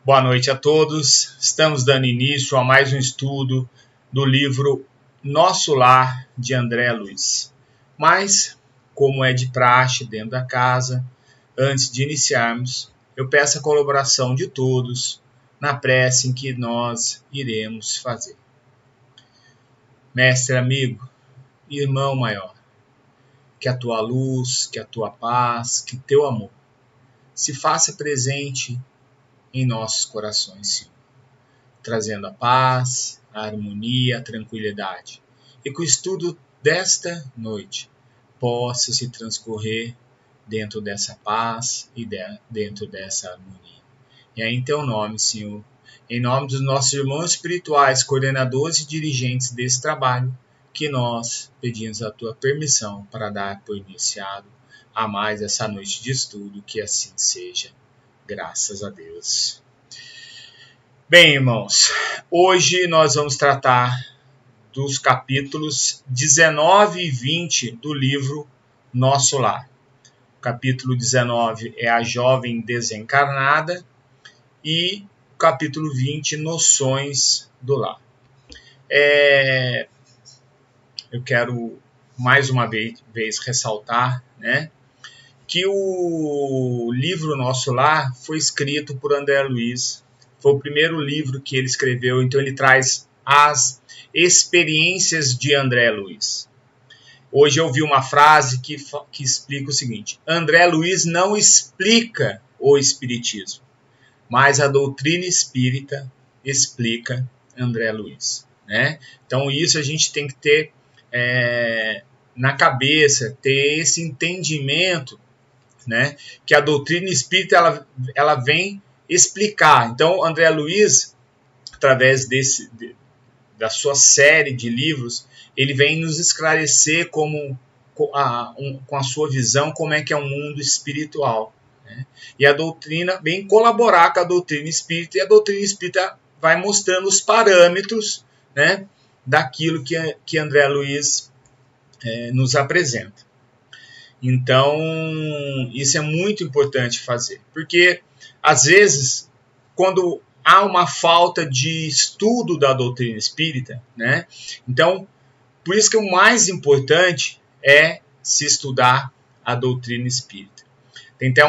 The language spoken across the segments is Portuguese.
Boa noite a todos. Estamos dando início a mais um estudo do livro Nosso Lar, de André Luiz. Mas, como é de praxe dentro da casa, antes de iniciarmos, eu peço a colaboração de todos na prece em que nós iremos fazer. Mestre amigo, irmão maior, que a tua luz, que a tua paz, que teu amor se faça presente em nossos corações, Senhor, trazendo a paz, a harmonia, a tranquilidade, e que o estudo desta noite possa se transcorrer dentro dessa paz e dentro dessa harmonia. E é em teu nome, Senhor, em nome dos nossos irmãos espirituais, coordenadores e dirigentes desse trabalho, que nós pedimos a tua permissão para dar por iniciado a mais essa noite de estudo, que assim seja. Graças a Deus. Bem, irmãos, hoje nós vamos tratar dos capítulos 19 e 20 do livro Nosso Lar. O capítulo 19 é a jovem desencarnada e o capítulo 20, noções do lar. Eu quero mais uma vez ressaltar, que o livro Nosso Lar foi escrito por André Luiz. Foi o primeiro livro que ele escreveu, então ele traz as experiências de André Luiz. Hoje eu vi uma frase que explica o seguinte: André Luiz não explica o espiritismo, mas a doutrina espírita explica André Luiz. Então isso a gente tem que ter na cabeça, ter esse entendimento, que a doutrina espírita ela vem explicar. Então, André Luiz, através da sua série de livros, ele vem nos esclarecer com a sua visão como é que é o mundo espiritual. E a doutrina vem colaborar com a doutrina espírita, e a doutrina espírita vai mostrando os parâmetros, daquilo que André Luiz nos apresenta. Então, isso é muito importante fazer, porque, às vezes, quando há uma falta de estudo da doutrina espírita, então, por isso que o mais importante é se estudar a doutrina espírita. Tem até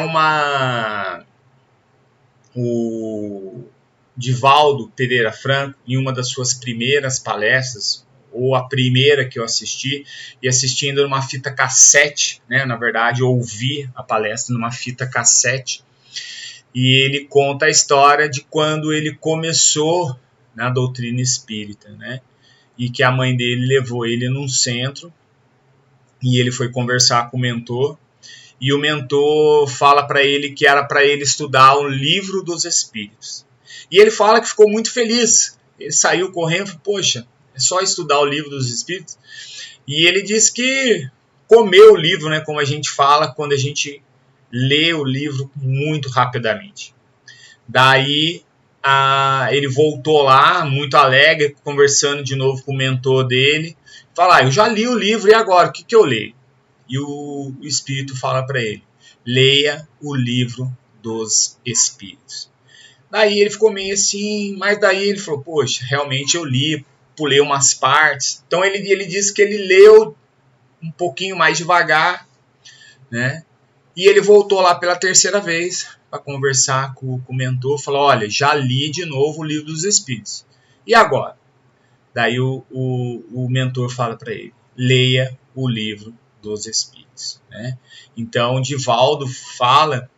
o Divaldo Pereira Franco, em uma das suas primeiras palestras, ou a primeira que eu assisti, e assistindo numa fita cassete, na verdade eu ouvi a palestra numa fita cassete, e ele conta a história de quando ele começou na doutrina espírita, e que a mãe dele levou ele num centro, e ele foi conversar com o mentor, e o mentor fala para ele que era para ele estudar o Livro dos Espíritos. E ele fala que ficou muito feliz, ele saiu correndo e falou: poxa, é só estudar o Livro dos Espíritos. E ele disse que comeu o livro, como a gente fala quando a gente lê o livro muito rapidamente. Daí ele voltou lá, muito alegre, conversando de novo com o mentor dele. Fala: eu já li o livro, e agora? O que eu leio? E o Espírito fala para ele: leia o Livro dos Espíritos. Daí ele ficou meio assim, mas daí ele falou: poxa, realmente eu li, pulei umas partes. Então ele disse que ele leu um pouquinho mais devagar, e ele voltou lá pela terceira vez para conversar com o mentor. Falou: olha, já li de novo o Livro dos Espíritos, e agora? Daí o mentor fala para ele: leia o Livro dos Espíritos. Então Divaldo fala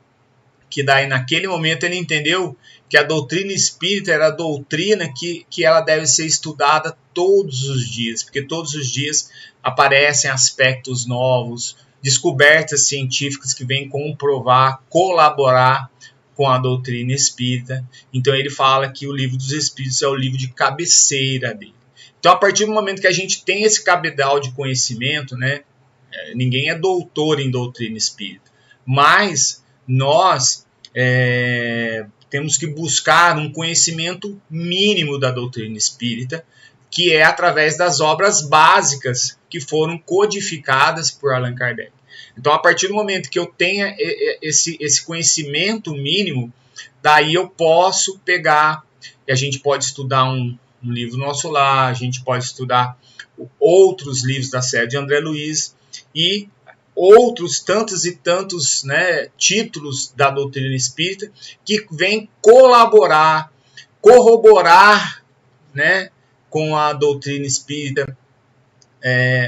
que daí naquele momento ele entendeu que a doutrina espírita era a doutrina que ela deve ser estudada todos os dias, porque todos os dias aparecem aspectos novos, descobertas científicas que vêm comprovar, colaborar com a doutrina espírita. Então ele fala que o Livro dos Espíritos é o livro de cabeceira dele. Então, a partir do momento que a gente tem esse cabedal de conhecimento, ninguém é doutor em doutrina espírita, mas nós temos que buscar um conhecimento mínimo da doutrina espírita, que é através das obras básicas que foram codificadas por Allan Kardec. Então, a partir do momento que eu tenha esse conhecimento mínimo, daí eu posso pegar, e a gente pode estudar um livro nosso lá, a gente pode estudar outros livros da série de André Luiz e outros tantos e tantos, né, títulos da doutrina espírita que vêm colaborar, corroborar, né, com a doutrina espírita,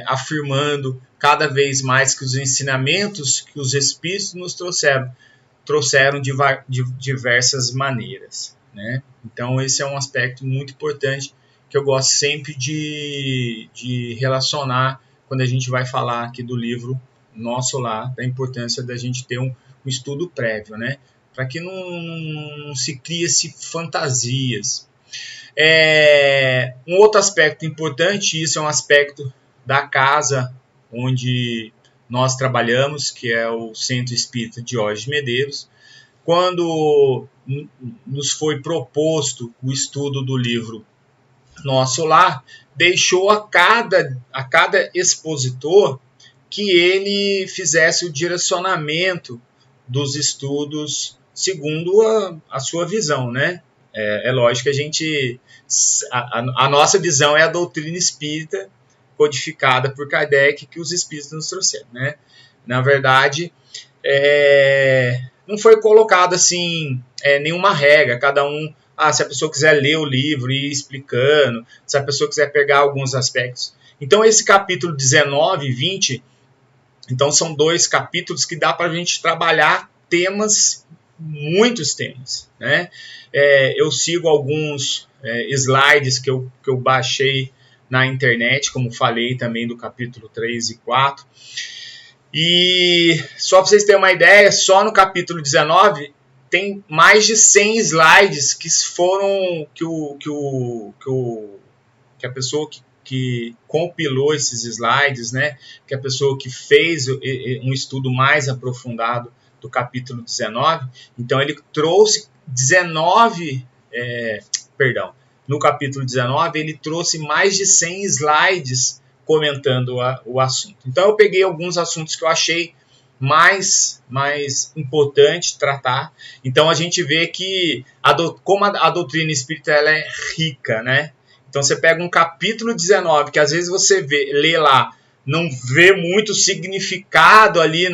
afirmando cada vez mais que os ensinamentos que os espíritos nos trouxeram de diversas maneiras, né? Então esse é um aspecto muito importante que eu gosto sempre de relacionar quando a gente vai falar aqui do livro nosso lá, da importância da gente ter um estudo prévio, né? Para que não se crie-se fantasias. Um outro aspecto importante, isso é um aspecto da casa onde nós trabalhamos, que é o Centro Espírita Diógenes Medeiros. Quando nos foi proposto o estudo do livro Nosso Lar, deixou a cada expositor que ele fizesse o direcionamento dos estudos segundo a sua visão, né? É lógico que a nossa visão é a doutrina espírita codificada por Kardec, que os espíritos nos trouxeram, né? Na verdade, não foi colocado assim nenhuma regra, cada um, se a pessoa quiser ler o livro e ir explicando, se a pessoa quiser pegar alguns aspectos. Então, esse capítulo 19 e 20, então são 2 capítulos que dá para a gente trabalhar temas, muitos temas, né? Eu sigo alguns slides que eu baixei na internet, como falei também do capítulo 3 e 4. E só para vocês terem uma ideia, só no capítulo 19 tem mais de 100 slides que foram que a pessoa que compilou esses slides, né, que a pessoa que fez um estudo mais aprofundado do capítulo 19, então ele trouxe 19, no capítulo 19 ele trouxe mais de 100 slides comentando o assunto. Então eu peguei alguns assuntos que eu achei mais importante tratar. Então a gente vê que como a doutrina espírita ela é rica, né? Então você pega um capítulo 19, que às vezes você lê lá, não vê muito significado ali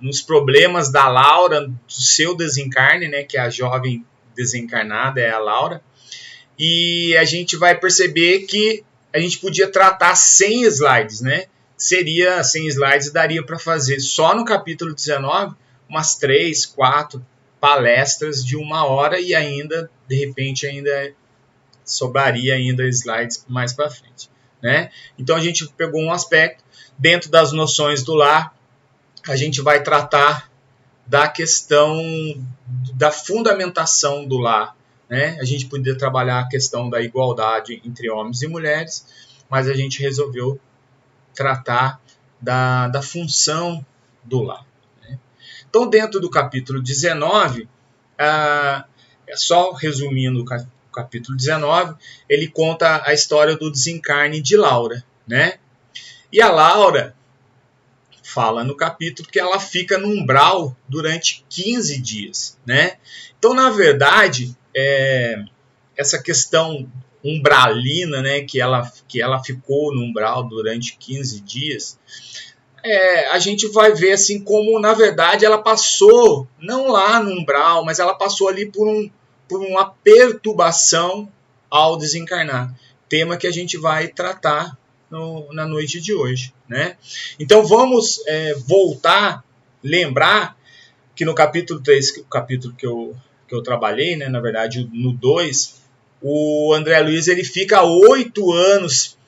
nos problemas da Laura, do seu desencarne, né? Que é a jovem desencarnada, é a Laura. E a gente vai perceber que a gente podia tratar 100 slides, né? 100 slides daria para fazer só no capítulo 19 umas 3, 4 palestras de 1 hora e ainda, de repente, ainda sobraria ainda slides mais para frente, né? Então a gente pegou um aspecto dentro das noções do lar, a gente vai tratar da questão da fundamentação do lar, né? A gente poderia trabalhar a questão da igualdade entre homens e mulheres, mas a gente resolveu tratar da função do lar, né? Então, dentro do capítulo 19, só resumindo o capítulo 19, ele conta a história do desencarne de Laura, né? E a Laura fala no capítulo que ela fica no umbral durante 15 dias, né? Então, na verdade, essa questão umbralina, né, que ela ficou no umbral durante 15 dias, a gente vai ver assim como, na verdade, ela passou, não lá no umbral, mas ela passou ali por uma perturbação ao desencarnar. Tema que a gente vai tratar na noite de hoje, né? Então vamos voltar, lembrar que no capítulo 3, o capítulo que eu trabalhei, né, na verdade no 2, o André Luiz ele fica 8 anos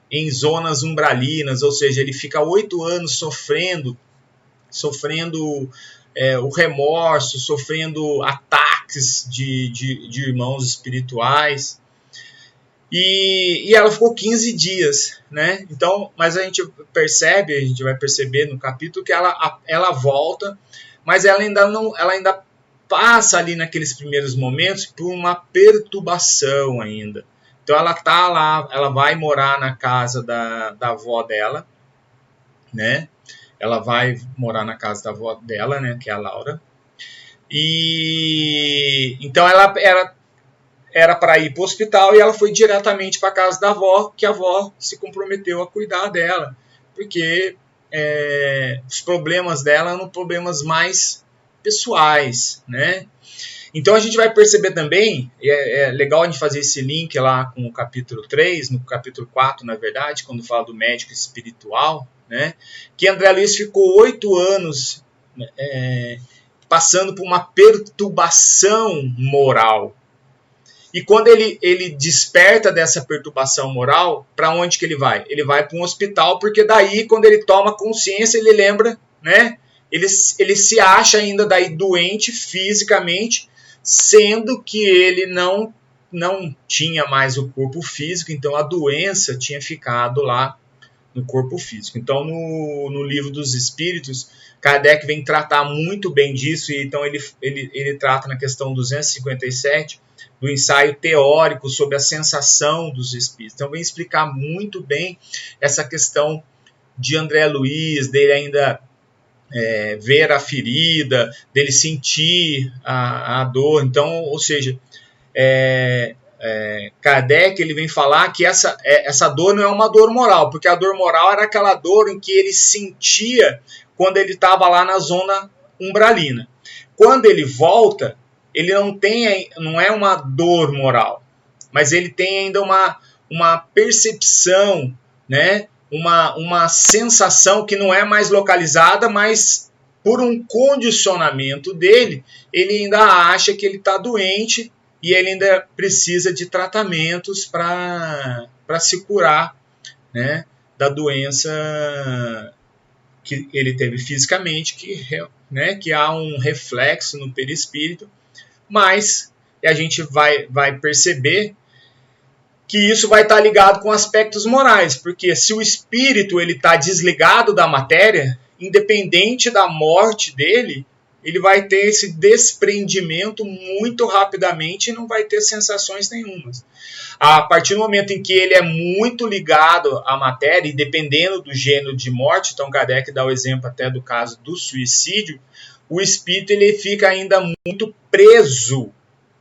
em zonas umbralinas, ou seja, ele fica 8 anos sofrendo o remorso, sofrendo ataques de irmãos espirituais. E ela ficou 15 dias, né? Então, mas a gente vai perceber no capítulo que ela volta, mas ela ainda passa ali naqueles primeiros momentos por uma perturbação ainda. Então ela tá lá, ela vai morar na casa da avó dela, né? Ela vai morar na casa da avó dela, né? Que é a Laura. E então ela era para ir para o hospital e ela foi diretamente para a casa da avó, que a avó se comprometeu a cuidar dela, porque os problemas dela eram problemas mais pessoais, né? Então a gente vai perceber também, é legal a gente fazer esse link lá com o capítulo 3, no capítulo 4, na verdade, quando fala do médico espiritual, né? Que André Luiz ficou 8 anos passando por uma perturbação moral. E quando ele desperta dessa perturbação moral, para onde que ele vai? Ele vai para um hospital, porque daí, quando ele toma consciência, ele lembra, né? Ele se acha ainda daí doente fisicamente, sendo que ele não tinha mais o corpo físico, então a doença tinha ficado lá no corpo físico. Então, no Livro dos Espíritos, Kardec vem tratar muito bem disso, e então ele trata na questão 257 do ensaio teórico sobre a sensação dos espíritos. Então, vem explicar muito bem essa questão de André Luiz, dele ainda ver a ferida, dele sentir a dor. Então, ou seja, Kardec ele vem falar que essa dor não é uma dor moral, porque a dor moral era aquela dor em que ele sentia quando ele estava lá na zona umbralina. Quando ele volta, ele não é uma dor moral, mas ele tem ainda uma percepção, né? Uma sensação que não é mais localizada, mas por um condicionamento dele, ele ainda acha que ele está doente e ele ainda precisa de tratamentos para se curar, né, da doença que ele teve fisicamente, que há um reflexo no perispírito, mas a gente vai perceber que isso vai estar ligado com aspectos morais, porque se o espírito ele está desligado da matéria, independente da morte dele, ele vai ter esse desprendimento muito rapidamente e não vai ter sensações nenhumas. A partir do momento em que ele é muito ligado à matéria, e dependendo do gênero de morte, então Kardec dá o exemplo até do caso do suicídio, o espírito ele fica ainda muito preso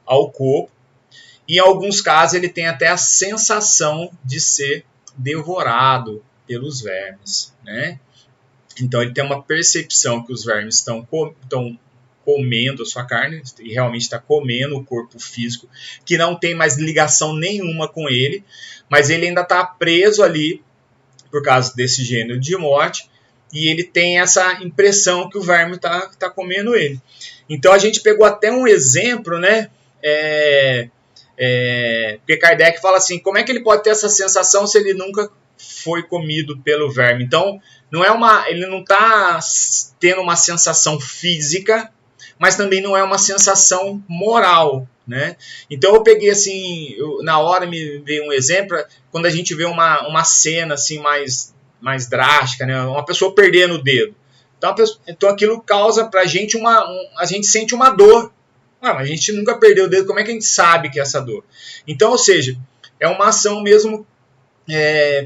ao corpo, e em alguns casos ele tem até a sensação de ser devorado pelos vermes, né? Então ele tem uma percepção que os vermes estão comendo a sua carne, e realmente está comendo o corpo físico, que não tem mais ligação nenhuma com ele, mas ele ainda está preso ali por causa desse gênero de morte, e ele tem essa impressão que o verme está comendo ele. Então a gente pegou até um exemplo, né? Porque Kardec fala assim, como é que ele pode ter essa sensação se ele nunca foi comido pelo verme? Então, ele não está tendo uma sensação física, mas também não é uma sensação moral, né? Então eu peguei assim, na hora me veio um exemplo, quando a gente vê uma cena assim mais drástica, né? Uma pessoa perdendo o dedo. Então aquilo causa pra gente a gente sente uma dor. Mas a gente nunca perdeu o dedo, como é que a gente sabe que é essa dor? Então, ou seja, é uma ação mesmo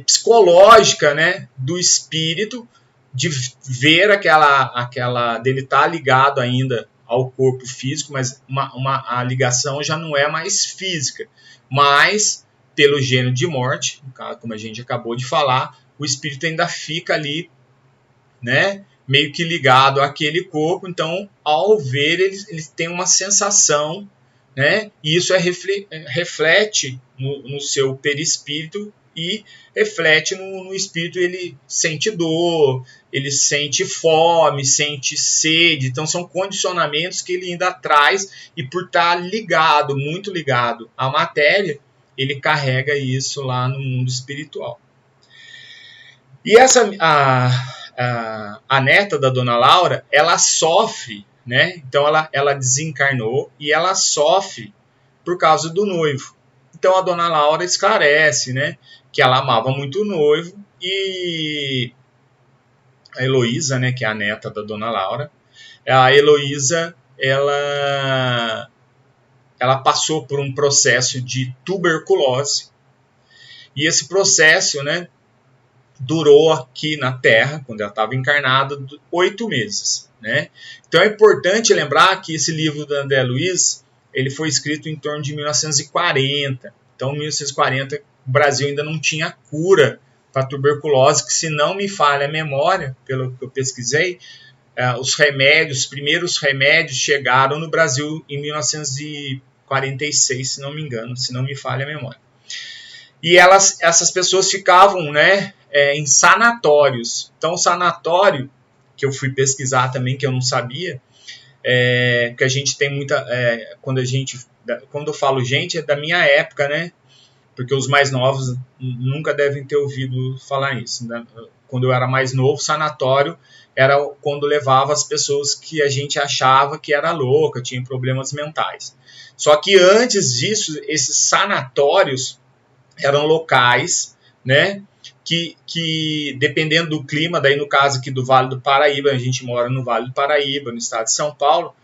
psicológica, né, do espírito, de ver dele estar ligado ainda ao corpo físico, mas a ligação já não é mais física, mas pelo gênero de morte, como a gente acabou de falar, o espírito ainda fica ali, né, meio que ligado àquele corpo. Então, ao ver, ele tem uma sensação, né, e isso reflete no seu perispírito e reflete no espírito. Ele sente dor, ele sente fome, sente sede. Então, são condicionamentos que ele ainda traz, e por estar ligado, muito ligado à matéria, ele carrega isso lá no mundo espiritual. E a neta da Dona Laura, ela sofre, né? Então ela desencarnou e ela sofre por causa do noivo. Então a Dona Laura esclarece, né, que ela amava muito o noivo, e a Heloísa, né, que é a neta da Dona Laura, a Heloísa, ela passou por um processo de tuberculose, e esse processo, né, durou aqui na Terra, quando ela estava encarnada, 8 meses. Né? Então é importante lembrar que esse livro do André Luiz, ele foi escrito em torno de 1940. Então, em 1940, o Brasil ainda não tinha cura para tuberculose, que, se não me falha a memória, pelo que eu pesquisei, os primeiros remédios chegaram no Brasil em 1946, se não me engano, se não me falha a memória. E essas pessoas ficavam, né, em sanatórios. Então, o sanatório, que eu fui pesquisar também, que eu não sabia, que a gente tem muita... quando eu falo gente, é da minha época, né? Porque os mais novos nunca devem ter ouvido falar isso. Né? Quando eu era mais novo, sanatório era quando levava as pessoas que a gente achava que era louca, tinha problemas mentais. Só que antes disso, esses sanatórios eram locais, né, que dependendo do clima, daí no caso aqui do Vale do Paraíba, a gente mora no Vale do Paraíba, no estado de São Paulo,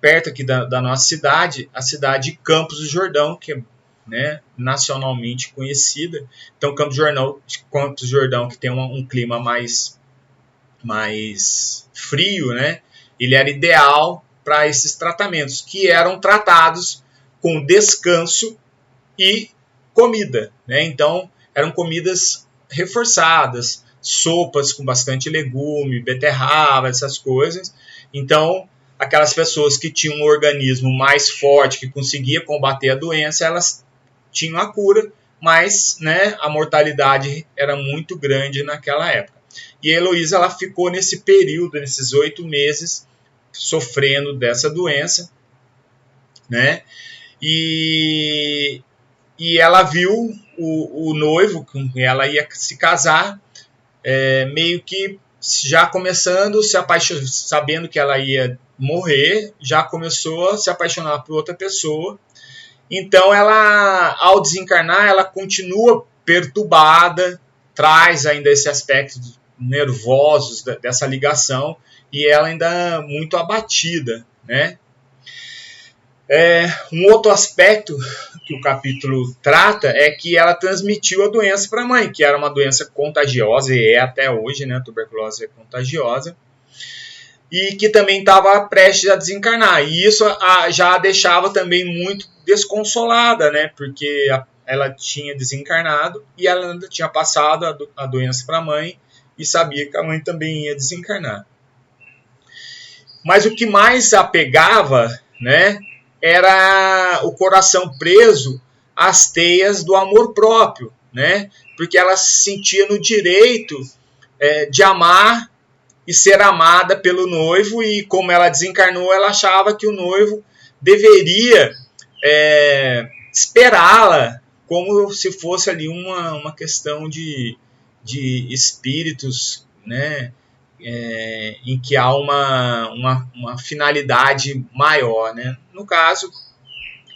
perto aqui da nossa cidade, a cidade de Campos do Jordão, que é, né, nacionalmente conhecida. Então, Campos do Jordão, que tem um clima mais frio, né, ele era ideal para esses tratamentos, que eram tratados com descanso e comida, né? Então, eram comidas reforçadas, sopas com bastante legume, beterraba, essas coisas. Então, aquelas pessoas que tinham um organismo mais forte, que conseguia combater a doença, elas tinham a cura, mas, né, a mortalidade era muito grande naquela época. E a Heloísa, ela ficou nesse período, nesses 8 meses, sofrendo dessa doença, né? E ela viu o noivo com quem ela ia se casar, meio que já começando, sabendo que ela ia morrer, já começou a se apaixonar por outra pessoa. Então, ela, ao desencarnar, ela continua perturbada, traz ainda esse aspecto nervosos dessa ligação, e ela ainda muito abatida, né? Um outro aspecto que o capítulo trata é que ela transmitiu a doença para a mãe, que era uma doença contagiosa, e é até hoje, né? A tuberculose é contagiosa, e que também estava prestes a desencarnar. E isso já a deixava também muito desconsolada, né? Porque ela tinha desencarnado e ela ainda tinha passado a doença para a mãe e sabia que a mãe também ia desencarnar. Mas o que mais a pegava, né, era o coração preso às teias do amor próprio, né? Porque ela se sentia no direito de amar e ser amada pelo noivo, e como ela desencarnou, ela achava que o noivo deveria esperá-la, como se fosse ali uma questão de espíritos, né? Em que há uma finalidade maior, né? No caso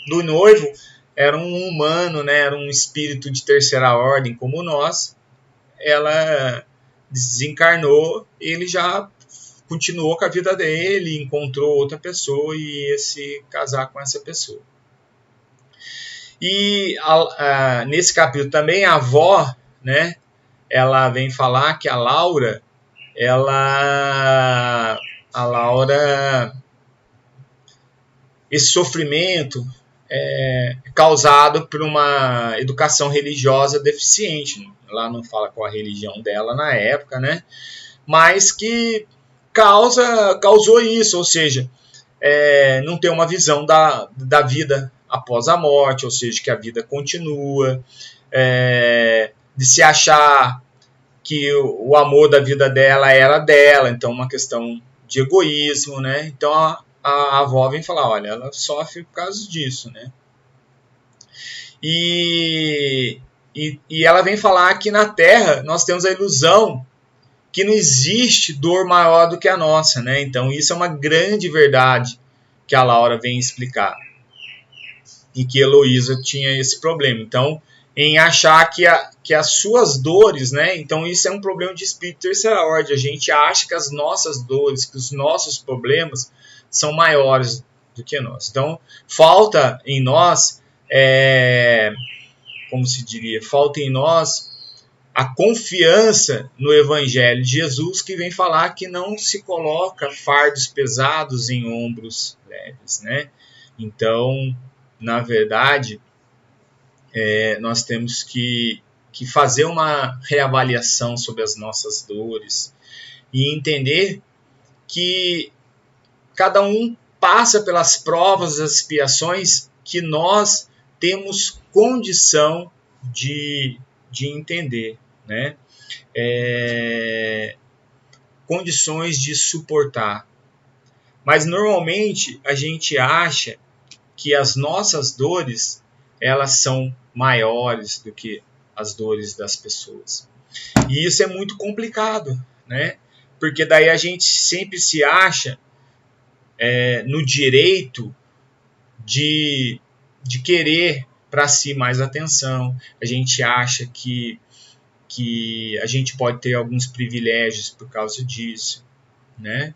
do noivo, era um humano, né? Era um espírito de terceira ordem como nós. Ela desencarnou, ele já continuou com a vida dele, encontrou outra pessoa e ia se casar com essa pessoa. E nesse capítulo também a avó, né? Ela vem falar que a Laura, esse sofrimento é causado por uma educação religiosa deficiente. Ela não fala qual a religião dela na época, né? Mas que causou isso, ou seja, não ter uma visão da vida após a morte, ou seja, que a vida continua, de se achar que o amor da vida dela era dela, então uma questão de egoísmo, né? Então a avó vem falar, olha, ela sofre por causa disso, né? E ela vem falar que na Terra nós temos a ilusão que não existe dor maior do que a nossa, né? Então isso é uma grande verdade que a Laura vem explicar. E que a Heloísa tinha esse problema. Então, em achar que as suas dores, né? Então isso é um problema de espírito terceira ordem. A gente acha que as nossas dores, que os nossos problemas são maiores do que nós. Então, falta em nós, como se diria, falta em nós a confiança no Evangelho de Jesus, que vem falar que não se coloca fardos pesados em ombros leves, né? Então, na verdade, nós temos que fazer uma reavaliação sobre as nossas dores e entender que cada um passa pelas provas, as expiações que nós temos condição de entender, né? Condições de suportar. Mas normalmente a gente acha que as nossas dores, elas são maiores do que as dores das pessoas. E isso é muito complicado, né? Porque daí a gente sempre se acha no direito de querer para si mais atenção. A gente acha que a gente pode ter alguns privilégios por causa disso, né?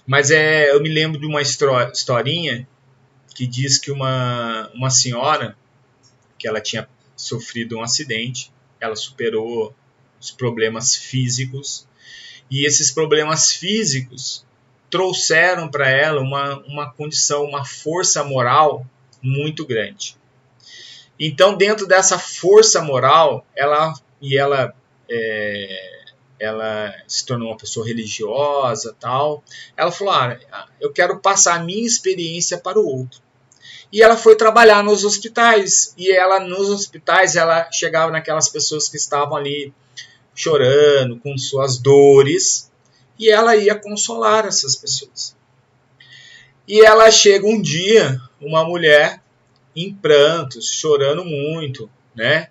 Mas eu me lembro de uma historinha que diz que uma senhora, que ela tinha sofrido um acidente, ela superou os problemas físicos, e esses problemas físicos trouxeram para ela uma condição, uma força moral muito grande. Então, dentro dessa força moral, ela se tornou uma pessoa religiosa, tal. Ela falou: eu quero passar a minha experiência para o outro. E ela foi trabalhar nos hospitais. E nos hospitais, ela chegava naquelas pessoas que estavam ali chorando, com suas dores, e ela ia consolar essas pessoas. E ela chega um dia, uma mulher em prantos, chorando muito, né?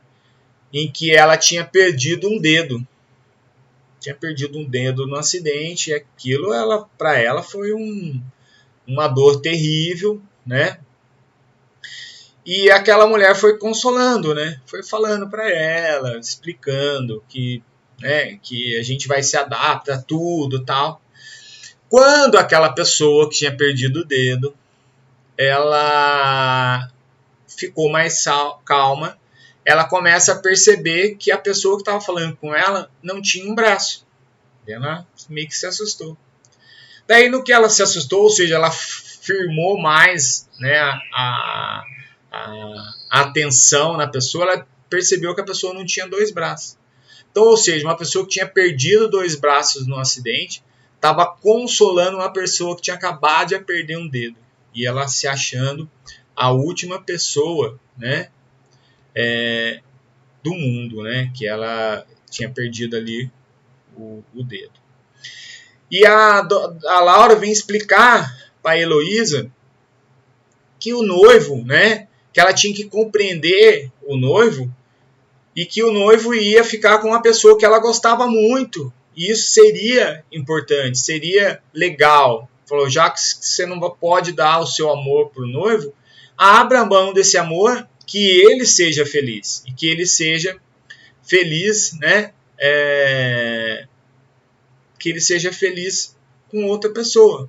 Em que ela tinha perdido um dedo. Tinha perdido um dedo no acidente, e aquilo para ela foi uma dor terrível, né? E aquela mulher foi consolando, né? Foi falando para ela, explicando que a gente vai se adaptar a tudo, tal. Quando aquela pessoa que tinha perdido o dedo, ela ficou mais calma, ela começa a perceber que a pessoa que estava falando com ela não tinha um braço. Ela meio que se assustou. Daí, no que ela se assustou, ou seja, ela firmou mais, né, a atenção na pessoa, ela percebeu que a pessoa não tinha 2 braços. Então, ou seja, uma pessoa que tinha perdido 2 braços no acidente estava consolando uma pessoa que tinha acabado de perder um dedo. E ela se achando a última pessoa, né, do mundo, né, que ela tinha perdido ali o dedo. E a Laura vem explicar para a Heloísa que o noivo, né, que ela tinha que compreender o noivo, e que o noivo ia ficar com uma pessoa que ela gostava muito. E isso seria importante, seria legal. Falou: já que você não pode dar o seu amor para o noivo, abra mão desse amor, que ele seja feliz. E que ele seja feliz, né? Que ele seja feliz com outra pessoa.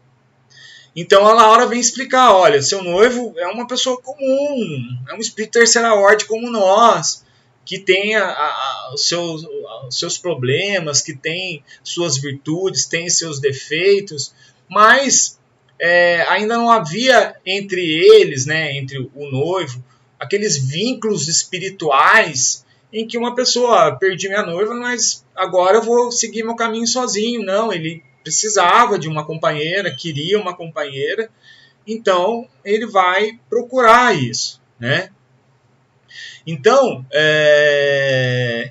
Então a Laura vem explicar: olha, seu noivo é uma pessoa comum, é um espírito terceira ordem como nós, que tem os seus problemas, que tem suas virtudes, tem seus defeitos, mas ainda não havia entre eles, né, entre o noivo, aqueles vínculos espirituais em que uma pessoa: perdi minha noiva, mas agora eu vou seguir meu caminho sozinho. Não, ele precisava de uma companheira, queria uma companheira, então ele vai procurar isso, né? Então,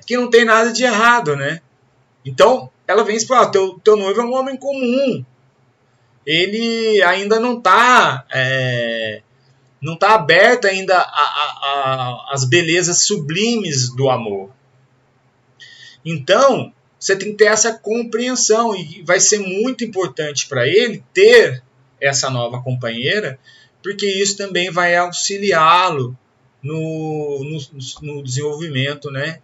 que não tem nada de errado, né? Então, ela vem explicar: teu noivo é um homem comum. Ele ainda não está aberto ainda às belezas sublimes do amor. Então, você tem que ter essa compreensão, e vai ser muito importante para ele ter essa nova companheira, porque isso também vai auxiliá-lo no desenvolvimento, né,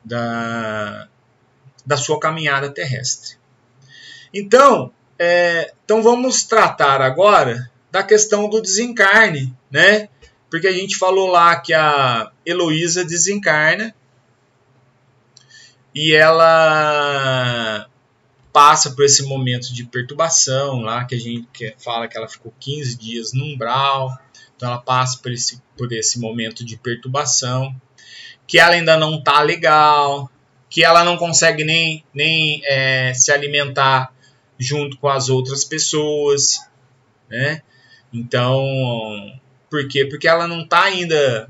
da sua caminhada terrestre. Então vamos tratar agora da questão do desencarne, né, Porque a gente falou lá que a Heloísa desencarna e ela passa por esse momento de perturbação lá, que a gente fala que ela ficou 15 dias no umbral. Então ela passa por esse momento de perturbação, que ela ainda não está legal, que ela não consegue nem se alimentar junto com as outras pessoas, né? Então, por quê? Porque ela não está ainda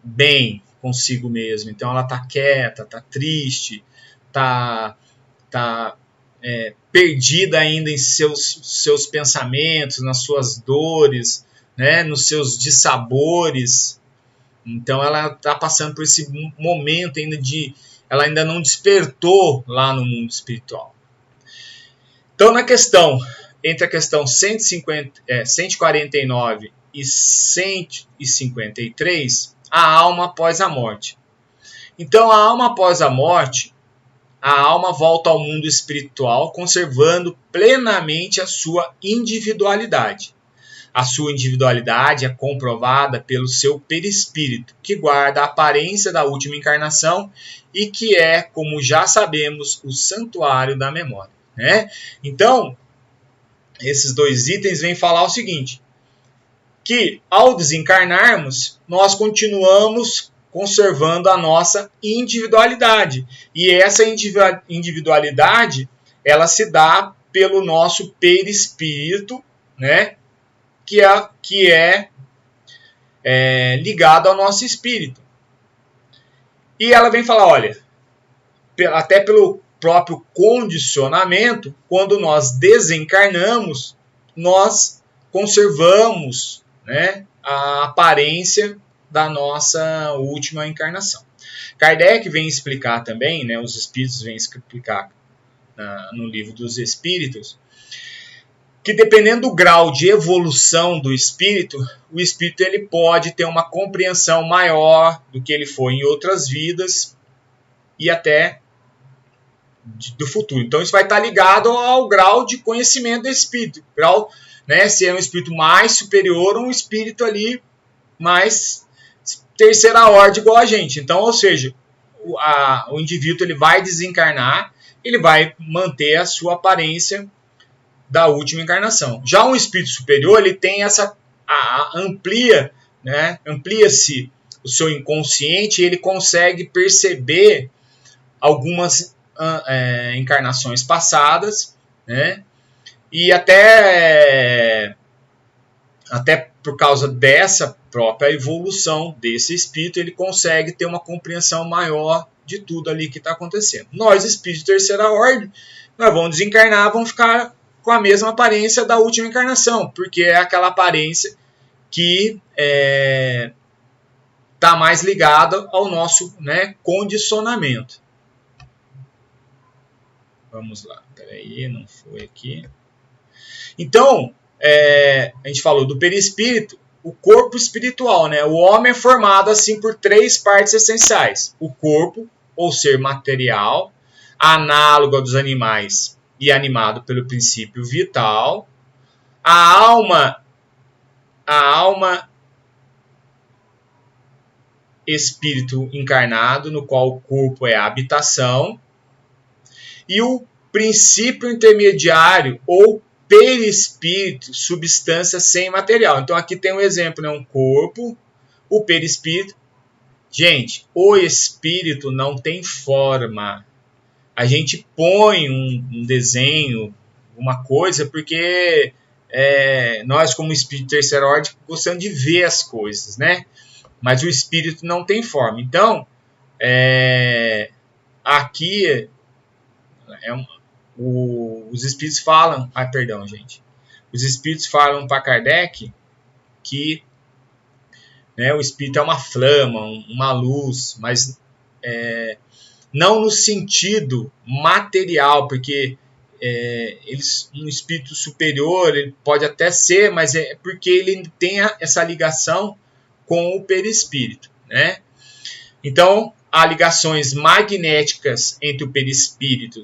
bem consigo mesma. Então ela está quieta, está triste, está perdida ainda em seus pensamentos, nas suas dores, né? Nos seus dissabores. Então ela está passando por esse momento ainda ela ainda não despertou lá no mundo espiritual. Então entre a questão 149 e 153, a alma após a morte. Então a alma após a morte, a alma volta ao mundo espiritual conservando plenamente a sua individualidade. A sua individualidade é comprovada pelo seu perispírito, que guarda a aparência da última encarnação e que é, como já sabemos, o santuário da memória, né? Então, esses dois itens vêm falar o seguinte, que ao desencarnarmos, nós continuamos conservando a nossa individualidade. E essa individualidade, ela se dá pelo nosso perispírito, né? Que é ligado ao nosso espírito. E ela vem falar, olha, até pelo próprio condicionamento, quando nós desencarnamos, nós conservamos, né, a aparência da nossa última encarnação. Kardec vem explicar também, né, os espíritos vêm explicar no livro dos Espíritos, que dependendo do grau de evolução do espírito, o espírito ele pode ter uma compreensão maior do que ele foi em outras vidas e até do futuro. Então isso vai estar ligado ao grau de conhecimento do espírito. Grau, né, se é um espírito mais superior ou um espírito ali mais terceira ordem igual a gente. Então, ou seja, o indivíduo ele vai desencarnar, ele vai manter a sua aparência da última encarnação. Já um espírito superior, ele tem amplia-se o seu inconsciente e ele consegue perceber algumas encarnações passadas, né? E até por causa dessa própria evolução desse espírito, ele consegue ter uma compreensão maior de tudo ali que está acontecendo. Nós, espíritos de terceira ordem, nós vamos desencarnar, vamos ficar com a mesma aparência da última encarnação, porque é aquela aparência que está mais ligada ao nosso, né, condicionamento. Vamos lá, peraí, não foi aqui. Então, a gente falou do perispírito, o corpo espiritual, né? O homem é formado assim por 3 partes essenciais. O corpo, ou ser material, análogo dos animais e animado pelo princípio vital. A alma espírito encarnado, no qual o corpo é a habitação. E o princípio intermediário, ou perispírito, substância sem material. Então aqui tem um exemplo, né? Um corpo, o perispírito. Gente, o espírito não tem forma. A gente põe um desenho, uma coisa, porque nós, como espírito de terceira ordem, gostamos de ver as coisas, né? Mas o espírito não tem forma. Então, aqui os espíritos falam... perdão, gente. Os espíritos falam para Kardec que, né, o espírito é uma flama, uma luz, mas não no sentido material, porque um espírito superior ele pode até ser, mas é porque ele tem essa ligação com o perispírito, né? Então, há ligações magnéticas entre o perispírito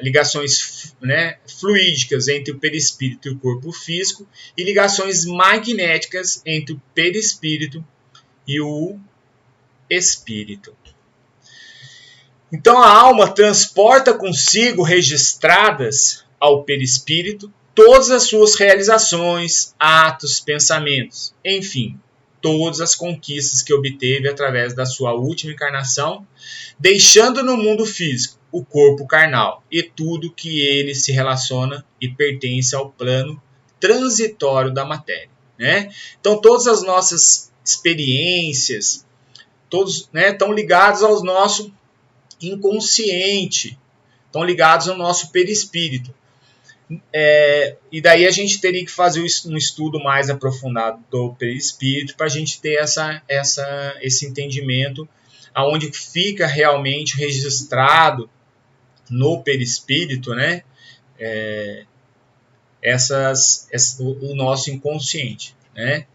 ligações, né, fluídicas entre o perispírito e o corpo físico e ligações magnéticas entre o perispírito e o espírito. Então a alma transporta consigo registradas ao perispírito todas as suas realizações, atos, pensamentos, enfim, todas as conquistas que obteve através da sua última encarnação, deixando no mundo físico o corpo carnal e tudo que ele se relaciona e pertence ao plano transitório da matéria, né? Então todas as nossas experiências, todos, né, estão ligados ao nosso inconsciente, estão ligados ao nosso perispírito. E daí a gente teria que fazer um estudo mais aprofundado do perispírito para a gente ter esse entendimento aonde fica realmente registrado no perispírito, né, o nosso inconsciente, né?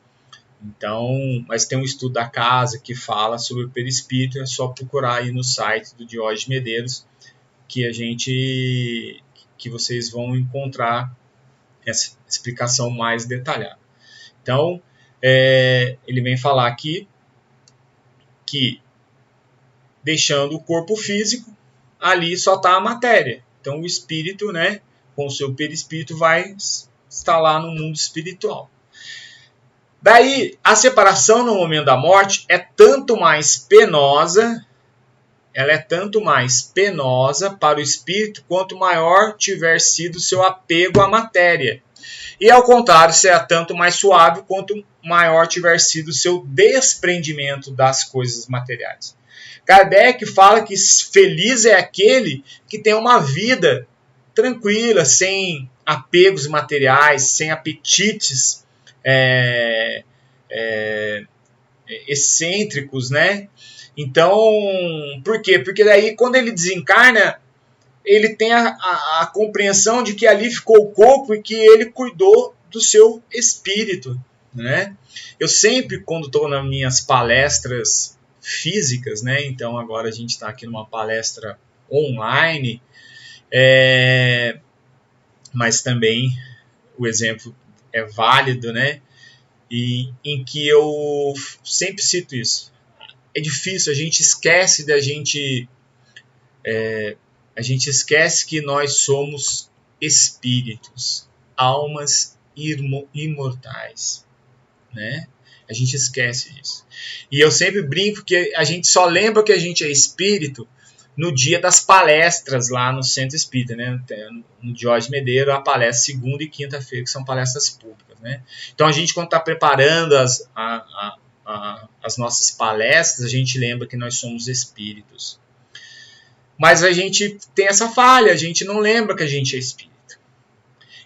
Então, mas tem um estudo da casa que fala sobre o perispírito, é só procurar aí no site do Diógenes Medeiros que vocês vão encontrar essa explicação mais detalhada. Então, ele vem falar aqui que deixando o corpo físico, ali só está a matéria. Então, o espírito, né, com o seu perispírito, vai estar lá no mundo espiritual. Daí, a separação no momento da morte é tanto mais penosa, ela é tanto mais penosa para o espírito quanto maior tiver sido seu apego à matéria. E ao contrário, será tanto mais suave quanto maior tiver sido seu desprendimento das coisas materiais. Kardec fala que feliz é aquele que tem uma vida tranquila, sem apegos materiais, sem apetites excêntricos, né? Então, por quê? Porque daí quando ele desencarna, ele tem a compreensão de que ali ficou o corpo e que ele cuidou do seu espírito, né? Eu sempre, quando estou nas minhas palestras físicas, né? Então agora a gente está aqui numa palestra online, mas também o exemplo é válido, né? E em que eu sempre cito isso. É difícil, a gente esquece a gente esquece que nós somos espíritos, almas imortais, né? A gente esquece disso. E eu sempre brinco que a gente só lembra que a gente é espírito no dia das palestras lá no Centro Espírita, né? No Diógenes Medeiros, a palestra segunda e quinta-feira, que são palestras públicas, né? Então a gente, quando está preparando as nossas palestras, a gente lembra que nós somos espíritos. Mas a gente tem essa falha, a gente não lembra que a gente é espírito.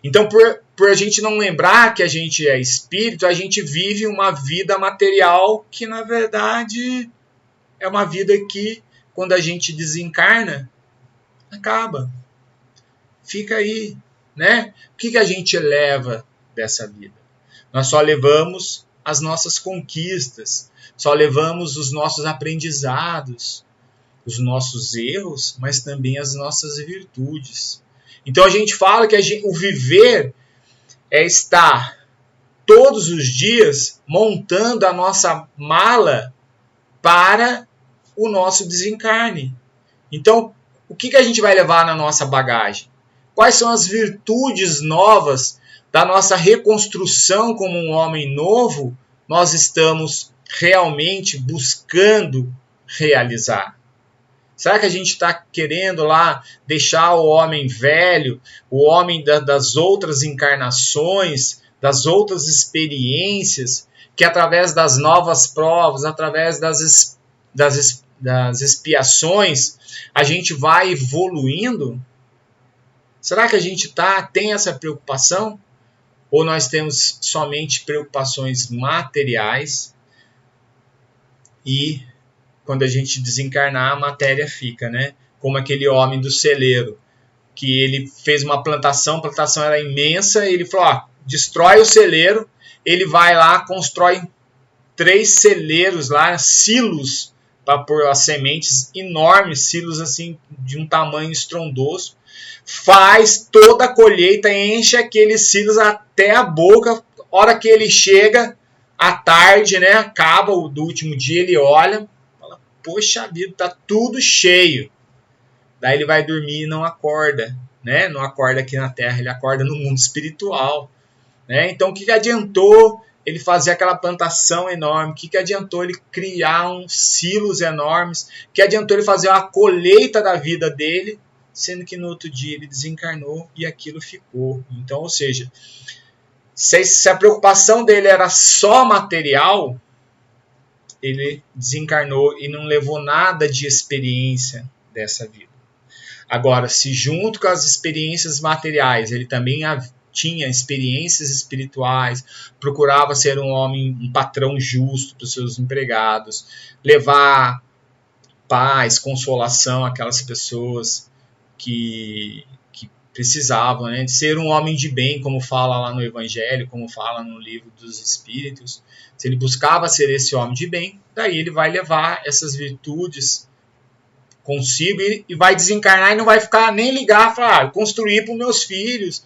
Então, por a gente não lembrar que a gente é espírito, a gente vive uma vida material que, na verdade, é uma vida que, quando a gente desencarna, acaba. Fica aí, né? O que a gente leva dessa vida? Nós só levamos as nossas conquistas, só levamos os nossos aprendizados, os nossos erros, mas também as nossas virtudes. Então a gente fala que o viver é estar todos os dias montando a nossa mala para o nosso desencarne. Então, o que a gente vai levar na nossa bagagem? Quais são as virtudes novas da nossa reconstrução como um homem novo nós estamos realmente buscando realizar? Será que a gente está querendo lá deixar o homem velho, o homem das outras encarnações, das outras experiências, que através das novas provas, através das expiações, a gente vai evoluindo? Será que a gente tem essa preocupação? Ou nós temos somente preocupações materiais e quando a gente desencarnar, a matéria fica, né? Como aquele homem do celeiro, que ele fez uma plantação, a plantação era imensa, ele falou, destrói o celeiro, ele vai lá, constrói 3 celeiros lá, silos, para pôr as sementes enormes, silos assim, de um tamanho estrondoso, faz toda a colheita, enche aqueles silos até a boca. Hora que ele chega à tarde, né, acaba do último dia, ele olha, fala, poxa vida, tá tudo cheio. Daí ele vai dormir e não acorda, né? Não acorda aqui na Terra, ele acorda no mundo espiritual, né? Então, o que adiantou ele fazer aquela plantação enorme? O que adiantou ele criar uns silos enormes? O que adiantou ele fazer uma colheita da vida dele, sendo que no outro dia ele desencarnou e aquilo ficou? Então, ou seja, se a preocupação dele era só material, ele desencarnou e não levou nada de experiência dessa vida. Agora, se junto com as experiências materiais ele também tinha experiências espirituais, procurava ser um homem, um patrão justo para os seus empregados, levar paz, consolação àquelas pessoas que precisavam, né, de ser um homem de bem, como fala lá no Evangelho, como fala no Livro dos Espíritos. Se ele buscava ser esse homem de bem, daí ele vai levar essas virtudes consigo e vai desencarnar e não vai ficar nem ligar, falar, construir para os meus filhos,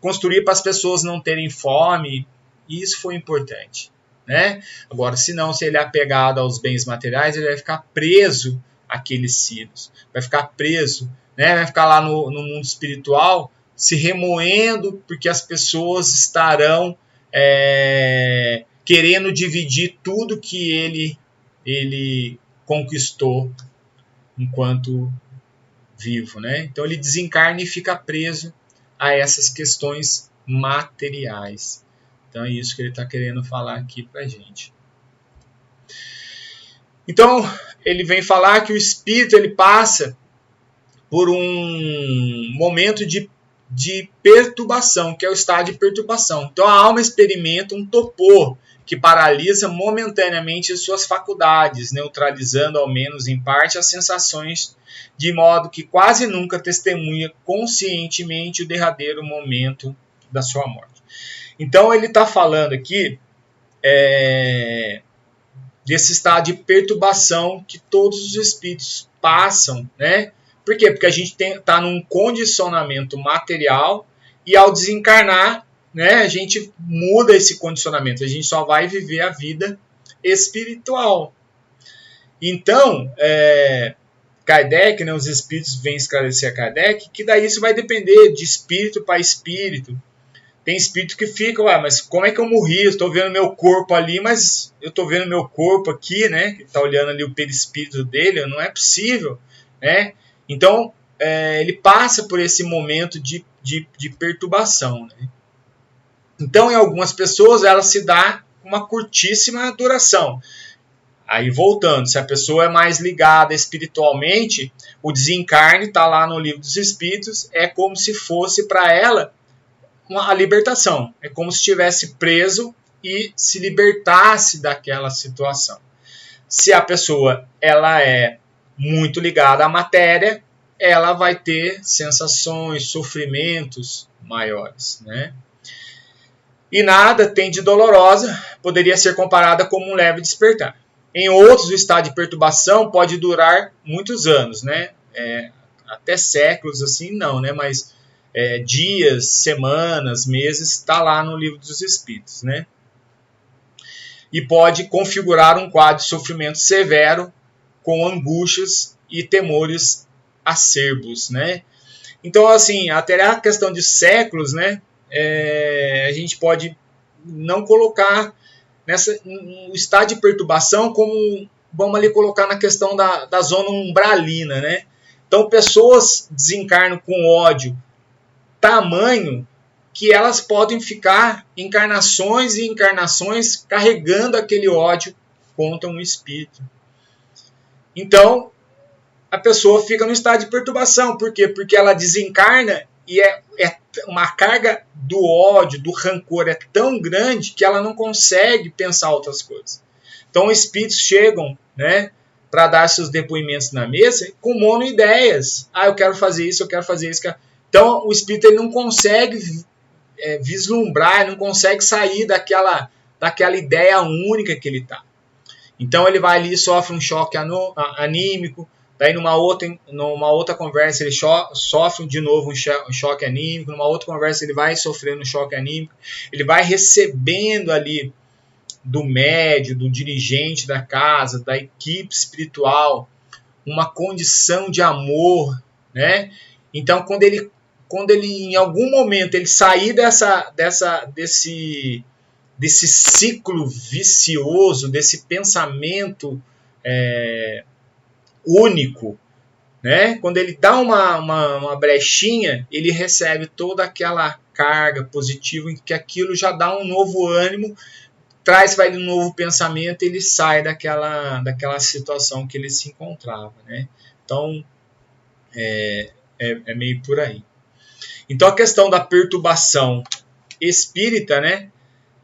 construir para as pessoas não terem fome. Isso foi importante, né? Agora, se ele é apegado aos bens materiais, ele vai ficar preso àqueles silos, vai ficar preso, né? Vai ficar lá no mundo espiritual se remoendo porque as pessoas estarão querendo dividir tudo que ele conquistou enquanto vivo, né? Então ele desencarna e fica preso a essas questões materiais. Então é isso que ele está querendo falar aqui para a gente. Então ele vem falar que o espírito ele passa por um momento de perturbação, que é o estado de perturbação. Então a alma experimenta um torpor que paralisa momentaneamente as suas faculdades, neutralizando ao menos em parte as sensações, de modo que quase nunca testemunha conscientemente o derradeiro momento da sua morte. Então ele está falando aqui desse estado de perturbação que todos os espíritos passam, né? Por quê? Porque a gente está num condicionamento material e ao desencarnar, né, a gente muda esse condicionamento, a gente só vai viver a vida espiritual. Então, Kardec, né, os espíritos vêm esclarecer a Kardec, que daí isso vai depender de espírito para espírito. Tem espírito que fica, mas como é que eu morri? Eu estou vendo meu corpo ali, mas eu estou vendo meu corpo aqui, né? Que está olhando ali o perispírito dele, não é possível, né? Então, ele passa por esse momento de perturbação, né? Então, em algumas pessoas, ela se dá uma curtíssima duração. Aí, voltando, se a pessoa é mais ligada espiritualmente, o desencarne, está lá no Livro dos Espíritos, é como se fosse para ela a libertação. É como se estivesse preso e se libertasse daquela situação. Se a pessoa ela é muito ligada à matéria, ela vai ter sensações, sofrimentos maiores, né? E nada tem de dolorosa, poderia ser comparada como um leve despertar. Em outros, o estado de perturbação pode durar muitos anos, né? Até séculos, assim, não, né? Mas dias, semanas, meses, está lá no Livro dos Espíritos, né? E pode configurar um quadro de sofrimento severo com angústias e temores acerbos, né? Então, assim, até a questão de séculos, né? A gente pode não colocar no estado de perturbação como, vamos ali colocar na questão da zona umbralina, né? Então, pessoas desencarnam com ódio tamanho que elas podem ficar encarnações e encarnações carregando aquele ódio contra um espírito. Então, a pessoa fica no estado de perturbação. Por quê? Porque ela desencarna e uma carga do ódio, do rancor é tão grande que ela não consegue pensar outras coisas. Então, os espíritos chegam, né, para dar seus depoimentos na mesa com monoideias. Eu quero fazer isso, eu quero fazer isso. Então, o espírito ele não consegue vislumbrar, ele não consegue sair daquela ideia única que ele está. Então, ele vai ali, sofre um choque anímico, daí numa outra conversa ele sofre de novo um choque anímico, numa outra conversa ele vai sofrendo um choque anímico, ele vai recebendo ali do médio, do dirigente da casa, da equipe espiritual, uma condição de amor, né? Então, quando ele em algum momento ele sair desse ciclo vicioso, desse pensamento único, né? Quando ele dá uma brechinha, ele recebe toda aquela carga positiva, em que aquilo já dá um novo ânimo, traz para ele um novo pensamento, e ele sai daquela situação que ele se encontrava, né? Então, é meio por aí. Então, a questão da perturbação espírita, né?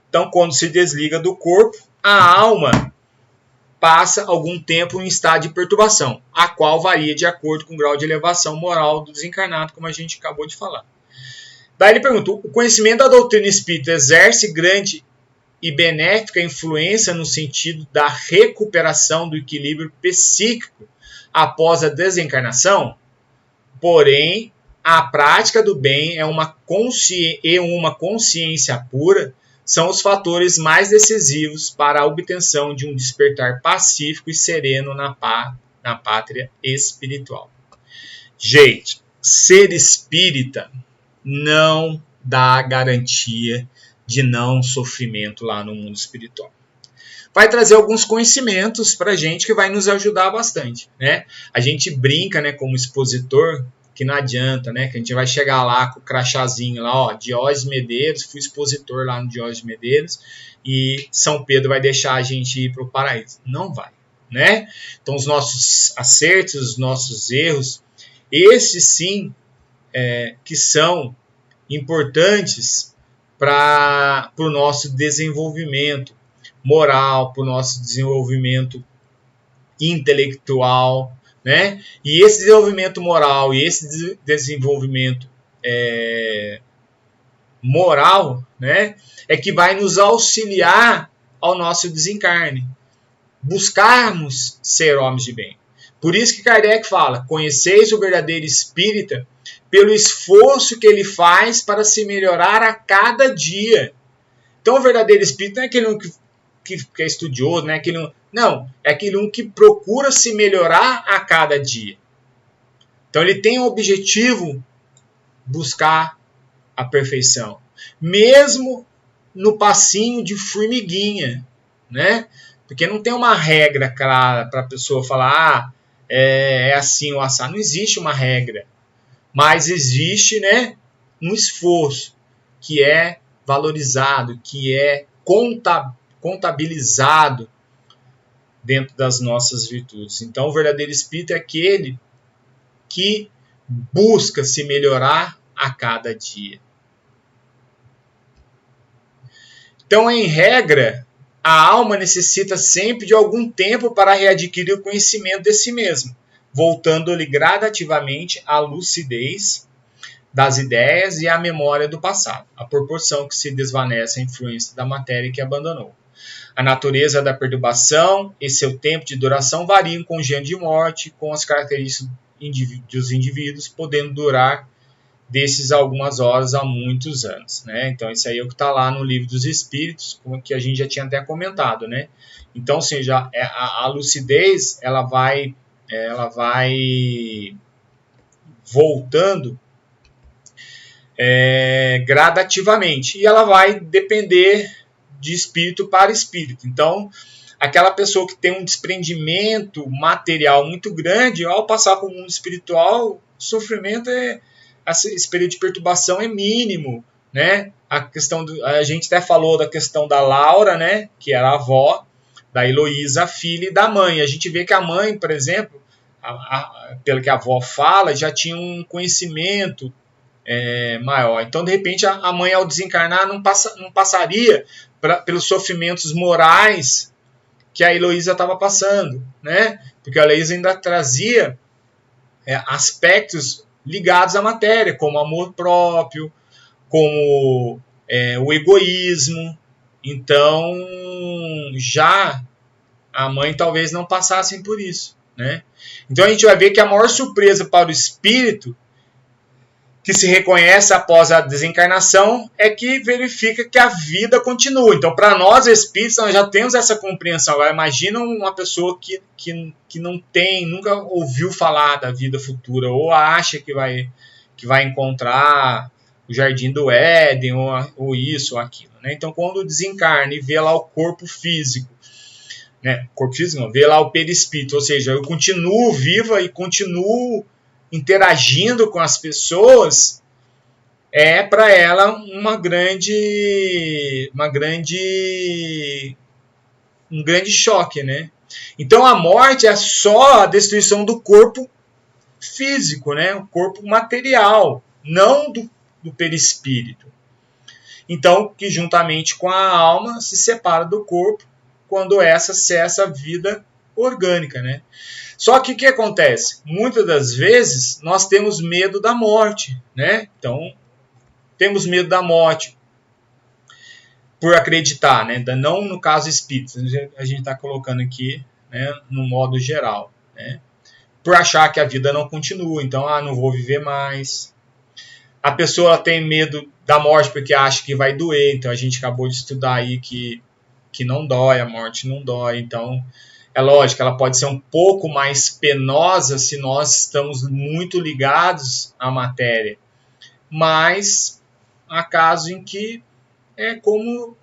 Então, quando se desliga do corpo, a alma passa algum tempo em estado de perturbação, a qual varia de acordo com o grau de elevação moral do desencarnado, como a gente acabou de falar. Daí ele perguntou: o conhecimento da doutrina espírita exerce grande e benéfica influência no sentido da recuperação do equilíbrio psíquico após a desencarnação? Porém, a prática do bem e uma consciência pura são os fatores mais decisivos para a obtenção de um despertar pacífico e sereno na pátria espiritual. Gente, ser espírita não dá garantia de não sofrimento lá no mundo espiritual. Vai trazer alguns conhecimentos para a gente que vai nos ajudar bastante, né? A gente brinca, né, como expositor, que não adianta, né? Que a gente vai chegar lá com o crachazinho lá, ó, Diógenes Medeiros, fui expositor lá no Diógenes Medeiros, e São Pedro vai deixar a gente ir para o paraíso. Não vai, né? Então, os nossos acertos, os nossos erros, esses sim, que são importantes para o nosso desenvolvimento moral, para o nosso desenvolvimento intelectual, né? E esse desenvolvimento moral e esse desenvolvimento moral, né, é que vai nos auxiliar ao nosso desencarne. Buscarmos ser homens de bem. Por isso que Kardec fala: conheceis o verdadeiro espírita pelo esforço que ele faz para se melhorar a cada dia. Então, o verdadeiro espírita não é aquele que é estudioso, né? Não, é aquele que procura se melhorar a cada dia. Então, ele tem o objetivo buscar a perfeição, mesmo no passinho de formiguinha, né? Porque não tem uma regra clara para a pessoa falar, é assim ou assado. Não existe uma regra, mas existe, né, um esforço que é valorizado, que é contabilizado dentro das nossas virtudes. Então, o verdadeiro espírito é aquele que busca se melhorar a cada dia. Então, em regra, a alma necessita sempre de algum tempo para readquirir o conhecimento de si mesma, voltando-lhe gradativamente à lucidez das ideias e à memória do passado, à proporção que se desvanece a influência da matéria que abandonou. A natureza da perturbação e seu tempo de duração variam com o gênero de morte, com as características dos indivíduos, podendo durar desses algumas horas a muitos anos, né? Então, isso aí é o que está lá no Livro dos Espíritos, como que a gente já tinha até comentado, né? Então, assim, a lucidez, ela vai voltando gradativamente, e ela vai depender de espírito para espírito. Então, aquela pessoa que tem um desprendimento material muito grande, ao passar para o mundo espiritual, o sofrimento esse período de perturbação é mínimo, né? A gente até falou da questão da Laura, né? Que era a avó, da Heloísa, a filha, e da mãe. A gente vê que a mãe, por exemplo, pelo que a avó fala, já tinha um conhecimento maior. Então, de repente, a mãe, ao desencarnar, não passaria pelos sofrimentos morais que a Heloísa estava passando, né? Porque a Heloísa ainda trazia aspectos ligados à matéria, como amor próprio, como o egoísmo. Então, já a mãe talvez não passasse por isso, né? Então a gente vai ver que a maior surpresa para o espírito que se reconhece após a desencarnação é que verifica que a vida continua. Então, para nós espíritos, nós já temos essa compreensão. Agora, imagina uma pessoa que não tem, nunca ouviu falar da vida futura, ou acha que vai encontrar o Jardim do Éden, ou isso, ou aquilo, né? Então, quando desencarna e vê lá o corpo físico, né? Corpo físico não, vê lá o perispírito, ou seja, eu continuo viva e continuo interagindo com as pessoas, é para ela um grande choque, né? Então a morte é só a destruição do corpo físico, né? O corpo material, não do perispírito. Então, que juntamente com a alma se separa do corpo quando essa cessa a vida orgânica, né? Só que o que acontece? Muitas das vezes nós temos medo da morte, né? Então, temos medo da morte por acreditar, né? Não no caso espírita, a gente está colocando aqui, né, no modo geral, né? Por achar que a vida não continua, então, não vou viver mais. A pessoa tem medo da morte porque acha que vai doer, então a gente acabou de estudar aí que não dói, a morte não dói, então é lógico, ela pode ser um pouco mais penosa se nós estamos muito ligados à matéria. Mas há casos em que é como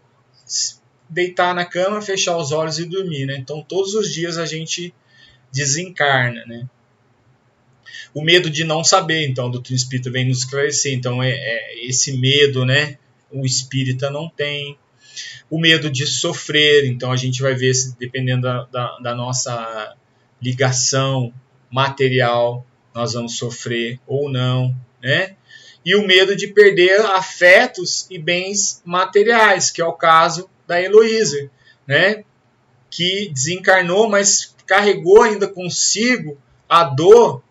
deitar na cama, fechar os olhos e dormir, né? Então todos os dias a gente desencarna, né? O medo de não saber, então, o doutrina espírita vem nos esclarecer. Então esse medo, né? O espírita não tem. O medo de sofrer, então a gente vai ver se, dependendo da nossa ligação material, nós vamos sofrer ou não, né? E o medo de perder afetos e bens materiais, que é o caso da Heloísa, né? Que desencarnou, mas carregou ainda consigo a dor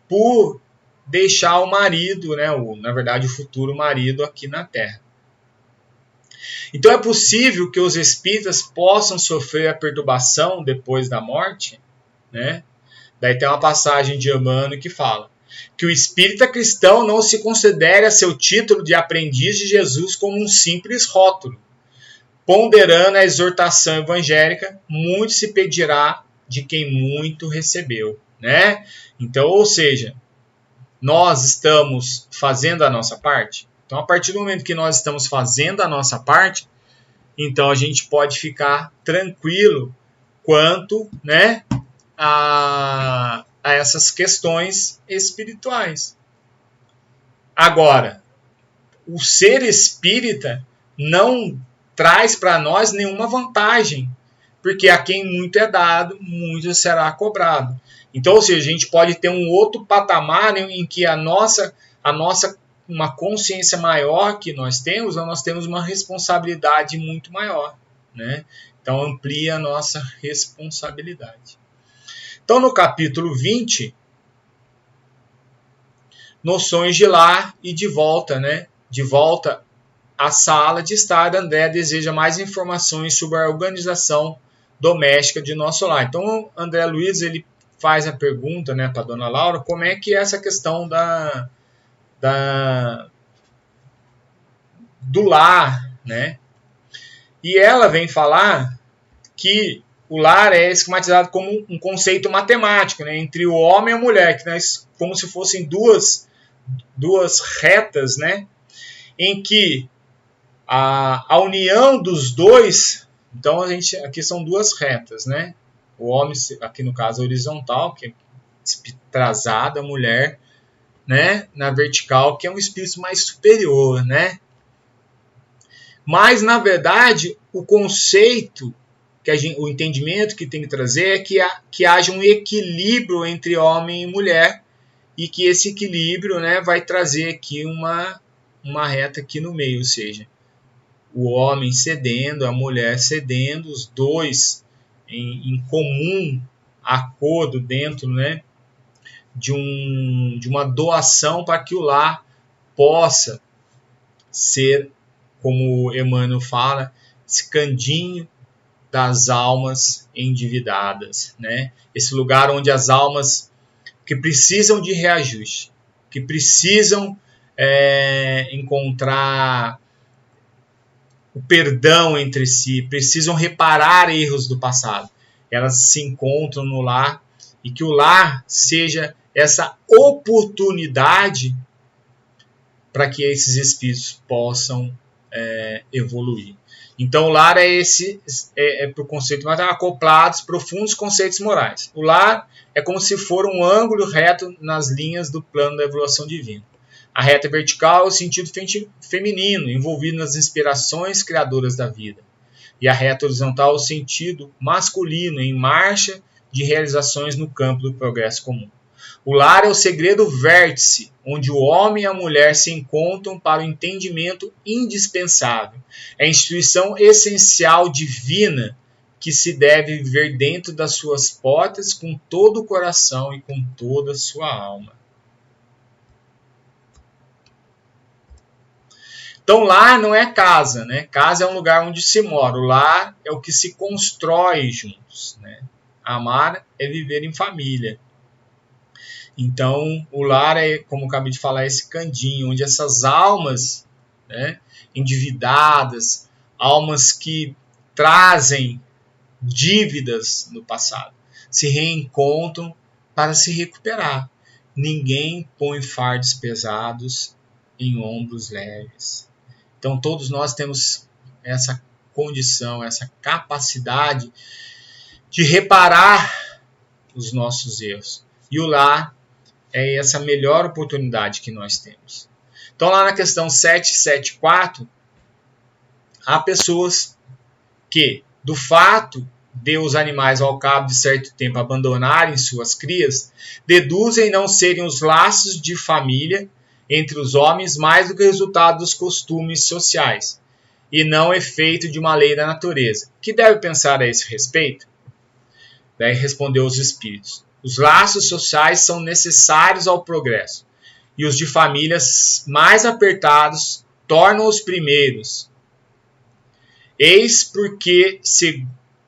por deixar o marido, né? Na verdade, o futuro marido aqui na Terra. Então é possível que os espíritas possam sofrer a perturbação depois da morte, né? Daí tem uma passagem de Emmanuel que fala que o espírita cristão não se considere a seu título de aprendiz de Jesus como um simples rótulo. Ponderando a exortação evangélica, muito se pedirá de quem muito recebeu, né? Então, ou seja, nós estamos fazendo a nossa parte. Então, a partir do momento que nós estamos fazendo a nossa parte, então a gente pode ficar tranquilo quanto, né, a essas questões espirituais. Agora, o ser espírita não traz para nós nenhuma vantagem, porque a quem muito é dado, muito será cobrado. Então, ou seja, a gente pode ter um outro patamar em que a nossa uma consciência maior que nós temos uma responsabilidade muito maior, né? Então amplia a nossa responsabilidade. Então no capítulo 20, noções de lá e de volta, né? De volta à sala de estar, André deseja mais informações sobre a organização doméstica de nosso lar. Então André Luiz, ele faz a pergunta, né, para a dona Laura, como é que é essa questão do lar, né? E ela vem falar que o lar é esquematizado como um conceito matemático, né, entre o homem e a mulher, que nós, como se fossem duas retas, né, em que a união dos dois, então aqui são duas retas, né? O homem, aqui no caso horizontal, que é espitrazada, a mulher, né, na vertical, que é um espírito mais superior, né? Mas, na verdade, o conceito, o entendimento que tem que trazer é que haja um equilíbrio entre homem e mulher, e que esse equilíbrio, né, vai trazer aqui uma reta aqui no meio, ou seja, o homem cedendo, a mulher cedendo, os dois em comum acordo dentro, né, de uma doação para que o lar possa ser, como Emmanuel fala, esse candinho das almas endividadas, né? Esse lugar onde as almas que precisam de reajuste, que precisam encontrar o perdão entre si, precisam reparar erros do passado. Elas se encontram no lar e que o lar seja essa oportunidade para que esses espíritos possam evoluir. Então o lar é para o conceito mais acoplados, profundos conceitos morais. O lar é como se for um ângulo reto nas linhas do plano da evolução divina. A reta vertical é o sentido feminino, envolvido nas inspirações criadoras da vida. E a reta horizontal é o sentido masculino, em marcha de realizações no campo do progresso comum. O lar é o segredo vértice, onde o homem e a mulher se encontram para o entendimento indispensável. É a instituição essencial divina que se deve viver dentro das suas portas com todo o coração e com toda a sua alma. Então, lar não é casa, né? Casa é um lugar onde se mora. O lar é o que se constrói juntos, né? Amar é viver em família. Então, o lar é, como eu acabei de falar, esse candinho, onde essas almas, né, endividadas, almas que trazem dívidas no passado, se reencontram para se recuperar. Ninguém põe fardos pesados em ombros leves. Então, todos nós temos essa condição, essa capacidade de reparar os nossos erros. E o lar é essa melhor oportunidade que nós temos. Então, lá na questão 774, há pessoas que, do fato de os animais, ao cabo de certo tempo, abandonarem suas crias, deduzem não serem os laços de família entre os homens mais do que o resultado dos costumes sociais, e não efeito de uma lei da natureza. O que deve pensar a esse respeito? Daí respondeu os espíritos. Os laços sociais são necessários ao progresso, e os de famílias mais apertados tornam os primeiros. Eis porque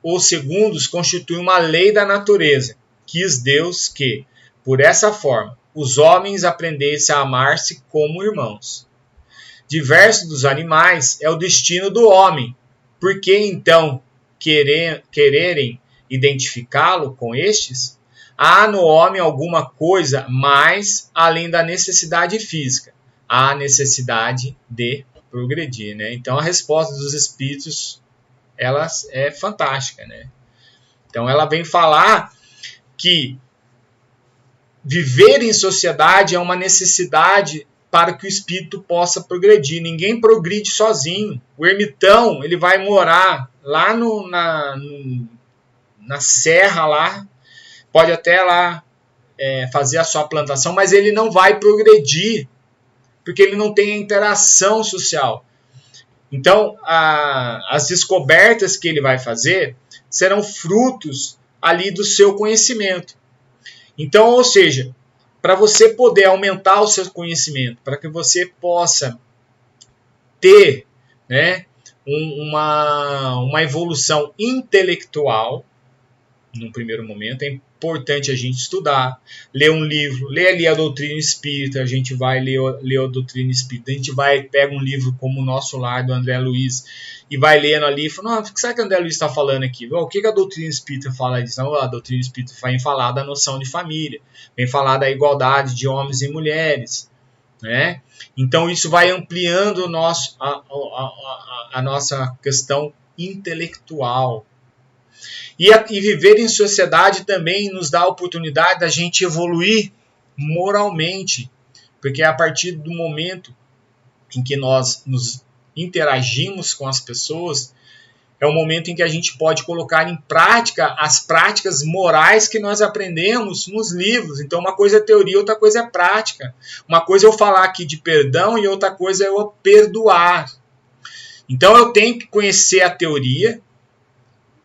os segundos constituem uma lei da natureza. Quis Deus que, por essa forma, os homens aprendessem a amar-se como irmãos. Diverso dos animais é o destino do homem. Por que então quererem identificá-lo com estes? Há no homem alguma coisa mais além da necessidade física. Há a necessidade de progredir, né? Então a resposta dos espíritos ela é fantástica, né? Então ela vem falar que viver em sociedade é uma necessidade para que o espírito possa progredir. Ninguém progride sozinho. O ermitão ele vai morar lá na serra lá, pode até lá fazer a sua plantação, mas ele não vai progredir, porque ele não tem a interação social. Então, as descobertas que ele vai fazer serão frutos ali do seu conhecimento. Então, ou seja, para você poder aumentar o seu conhecimento, para que você possa ter, né, uma evolução intelectual, num primeiro momento, é importante a gente estudar, ler um livro, ler ali a doutrina espírita, a gente vai ler a doutrina espírita, a gente pega um livro como O Nosso Lar, do André Luiz, e vai lendo ali, e fala, o que será que o André Luiz está falando aqui? O que a doutrina espírita fala disso? Não, a doutrina espírita vem falar da noção de família, vem falar da igualdade de homens e mulheres, né? Então isso vai ampliando a nossa questão intelectual. E viver em sociedade também nos dá a oportunidade da gente evoluir moralmente, porque a partir do momento em que nós nos interagimos com as pessoas, é o momento em que a gente pode colocar em prática as práticas morais que nós aprendemos nos livros. Então uma coisa é teoria, outra coisa é prática. Uma coisa é eu falar aqui de perdão e outra coisa é eu perdoar. Então eu tenho que conhecer a teoria,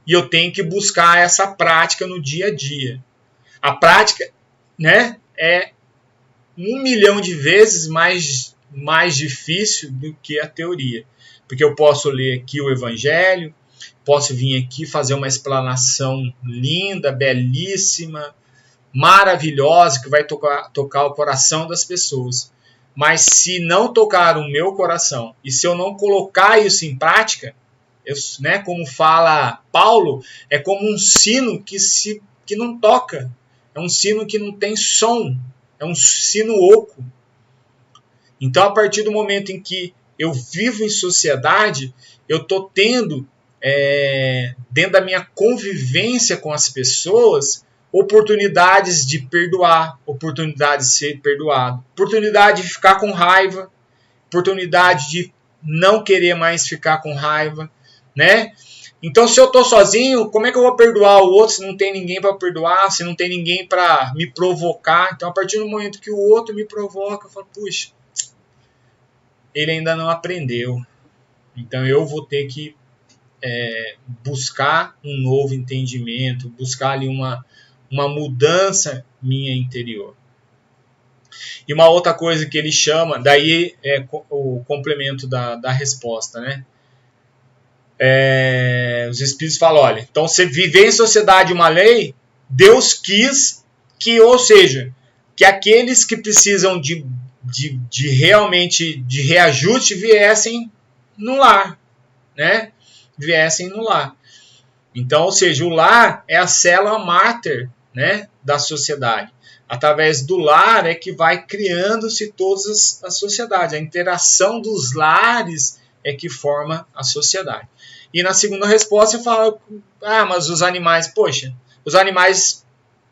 e eu tenho que buscar essa prática no dia a dia. A prática, né, é 1 milhão de vezes mais difícil do que a teoria. Porque eu posso ler aqui o Evangelho, posso vir aqui fazer uma explanação linda, belíssima, maravilhosa, que vai tocar o coração das pessoas. Mas se não tocar o meu coração, e se eu não colocar isso em prática, né, como fala Paulo, é como um sino que não toca, é um sino que não tem som, é um sino oco. Então, a partir do momento em que eu vivo em sociedade, eu estou tendo, dentro da minha convivência com as pessoas, oportunidades de perdoar, oportunidade de ser perdoado, oportunidade de ficar com raiva, oportunidade de não querer mais ficar com raiva, né? Então, se eu estou sozinho, como é que eu vou perdoar o outro se não tem ninguém para perdoar, se não tem ninguém para me provocar? Então, a partir do momento que o outro me provoca, eu falo, puxa, ele ainda não aprendeu. Então, eu vou ter que buscar um novo entendimento, buscar ali uma mudança minha interior. E uma outra coisa que ele chama, daí é o complemento da resposta, né? Os Espíritos falam, olha, então você viver em sociedade uma lei, Deus quis que, ou seja, que aqueles que precisam de realmente de reajuste viessem no lar, né? Viessem no lar. Então, ou seja, o lar é a célula máter, né, da sociedade. Através do lar é que vai criando-se todas as sociedades. A interação dos lares é que forma a sociedade. E na segunda resposta eu falo, mas os animais, poxa, os animais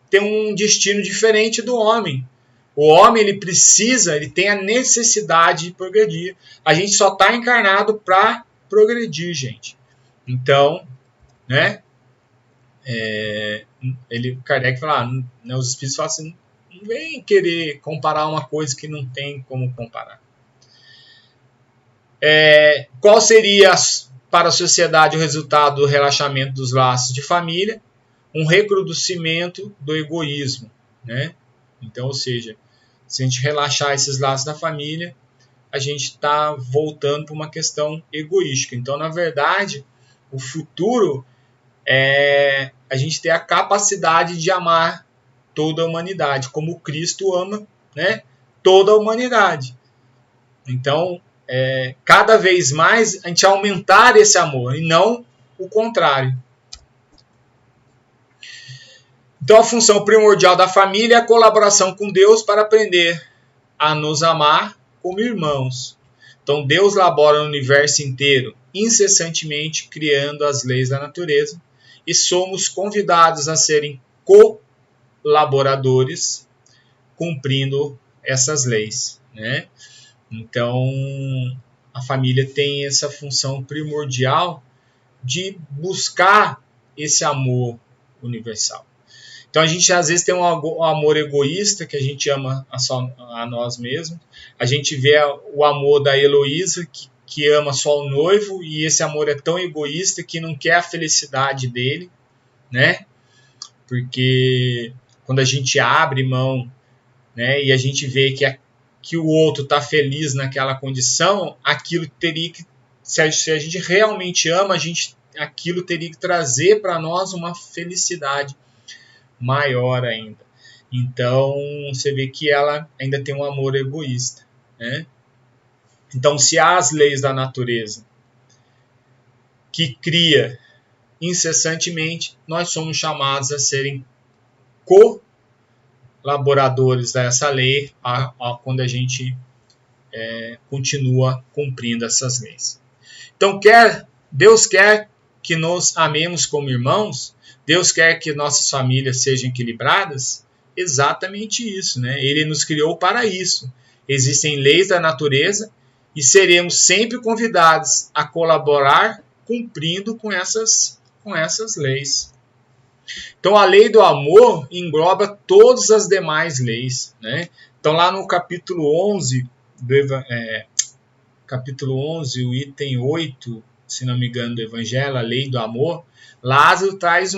têm um destino diferente do homem. O homem, ele tem a necessidade de progredir. A gente só está encarnado para progredir, gente. Então, né, Kardec fala, os espíritos falam assim, não vem querer comparar uma coisa que não tem como comparar. Qual seria para a sociedade o resultado do relaxamento dos laços de família? Um recrudescimento do egoísmo, né? Então, ou seja, se a gente relaxar esses laços da família, a gente está voltando para uma questão egoística. Então, na verdade, o futuro é a gente ter a capacidade de amar toda a humanidade, como Cristo ama, né, toda a humanidade. Então, cada vez mais a gente aumentar esse amor e não o contrário. Então, a função primordial da família é a colaboração com Deus para aprender a nos amar como irmãos. Então, Deus labora no universo inteiro, incessantemente criando as leis da natureza, e somos convidados a serem colaboradores, cumprindo essas leis, né? Então, a família tem essa função primordial de buscar esse amor universal. Então, a gente às vezes tem um amor egoísta, que a gente ama a nós mesmos. A gente vê o amor da Heloísa, que ama só o noivo, e esse amor é tão egoísta que não quer a felicidade dele, né? Porque quando a gente abre mão, né, e a gente vê que o outro está feliz naquela condição, aquilo teria que, se a gente realmente ama, aquilo teria que trazer para nós uma felicidade maior ainda. Então, você vê que ela ainda tem um amor egoísta, né? Então, se há as leis da natureza que cria incessantemente, nós somos chamados a serem colaboradores dessa lei quando a gente continua cumprindo essas leis. Então, Deus quer que nos amemos como irmãos, Deus quer que nossas famílias sejam equilibradas, exatamente isso, né? Ele nos criou para isso. Existem leis da natureza e seremos sempre convidados a colaborar cumprindo com essas leis. Então, a lei do amor engloba todas as demais leis, né? Então, lá no capítulo 11, o item 8, se não me engano, do Evangelho, a lei do amor, Lázaro traz,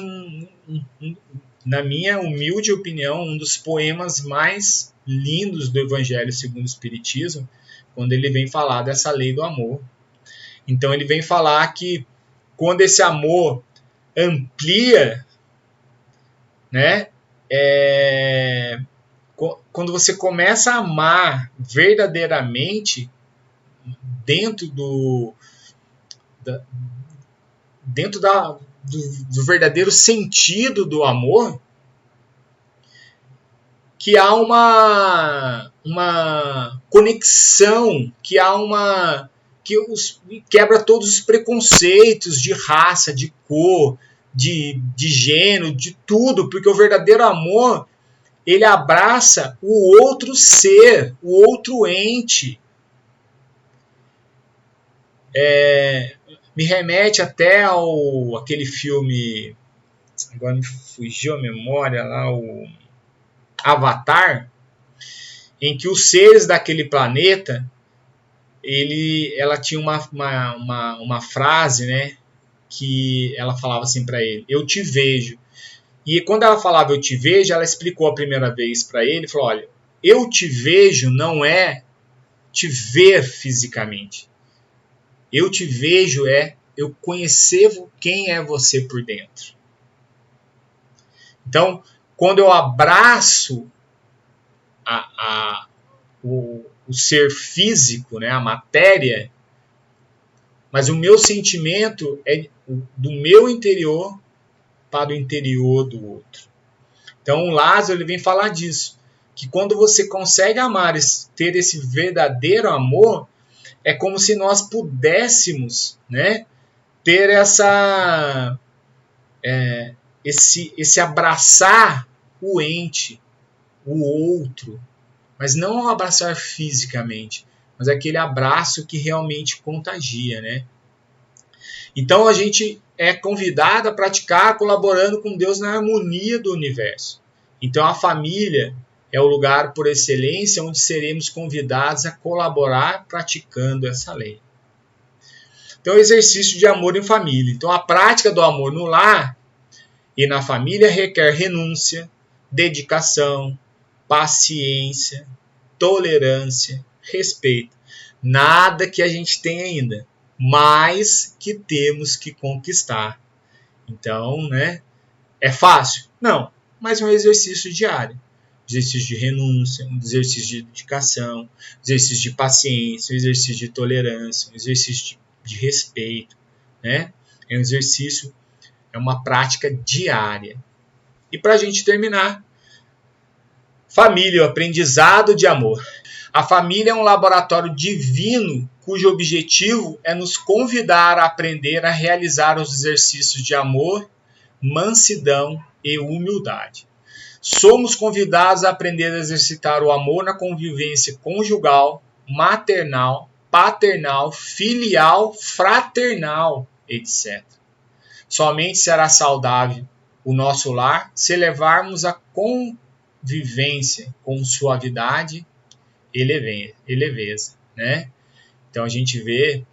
na minha humilde opinião, um dos poemas mais lindos do Evangelho segundo o Espiritismo, quando ele vem falar dessa lei do amor. Então, ele vem falar que quando esse amor amplia, né? Quando você começa a amar verdadeiramente dentro do verdadeiro sentido do amor, que há uma conexão, que há quebra todos os preconceitos de raça, de cor, de gênero, de tudo, porque o verdadeiro amor, ele abraça o outro ser, o outro ente. Me remete até aquele filme, agora me fugiu a memória lá, o Avatar, em que os seres daquele planeta, ela tinha uma frase, né, que ela falava assim para ele: eu te vejo. E quando ela falava eu te vejo, ela explicou a primeira vez para ele, falou: olha, eu te vejo não é te ver fisicamente. Eu te vejo é eu conhecer quem é você por dentro. Então, quando eu abraço o ser físico, né, a matéria, mas o meu sentimento é do meu interior para o interior do outro. Então, o Lázaro ele vem falar disso, que quando você consegue amar, ter esse verdadeiro amor, é como se nós pudéssemos, né, ter esse abraçar o ente, o outro, mas não abraçar fisicamente, mas aquele abraço que realmente contagia, né? Então a gente é convidado a praticar colaborando com Deus na harmonia do universo. Então a família é o lugar por excelência onde seremos convidados a colaborar praticando essa lei. Então, exercício de amor em família. Então, a prática do amor no lar e na família requer renúncia, dedicação, paciência, tolerância, respeito. Nada que a gente tem ainda, mas que temos que conquistar. Então, né? É fácil? Não, mas é um exercício diário. Exercício de renúncia, um exercício de dedicação, exercício de paciência, um exercício de tolerância, um exercício de respeito, né? É um exercício, é uma prática diária. E para a gente terminar, família, o aprendizado de amor. A família é um laboratório divino cujo objetivo é nos convidar a aprender a realizar os exercícios de amor, mansidão e humildade. Somos convidados a aprender a exercitar o amor na convivência conjugal, maternal, paternal, filial, fraternal, etc. Somente será saudável o nosso lar se levarmos a convivência com suavidade e leveza, né? Então a gente vê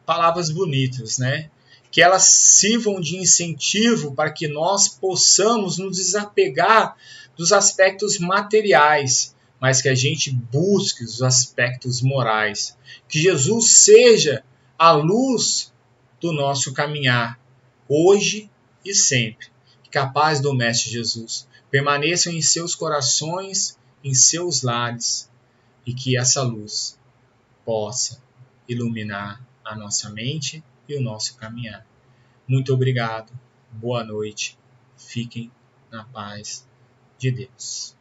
palavras bonitas, né? Que elas sirvam de incentivo para que nós possamos nos desapegar dos aspectos materiais, mas que a gente busque os aspectos morais. Que Jesus seja a luz do nosso caminhar, hoje e sempre. Que a paz do Mestre Jesus permaneça em seus corações, em seus lares, e que essa luz possa iluminar a nossa mente e o nosso caminhar. Muito obrigado, boa noite, fiquem na paz de Deus.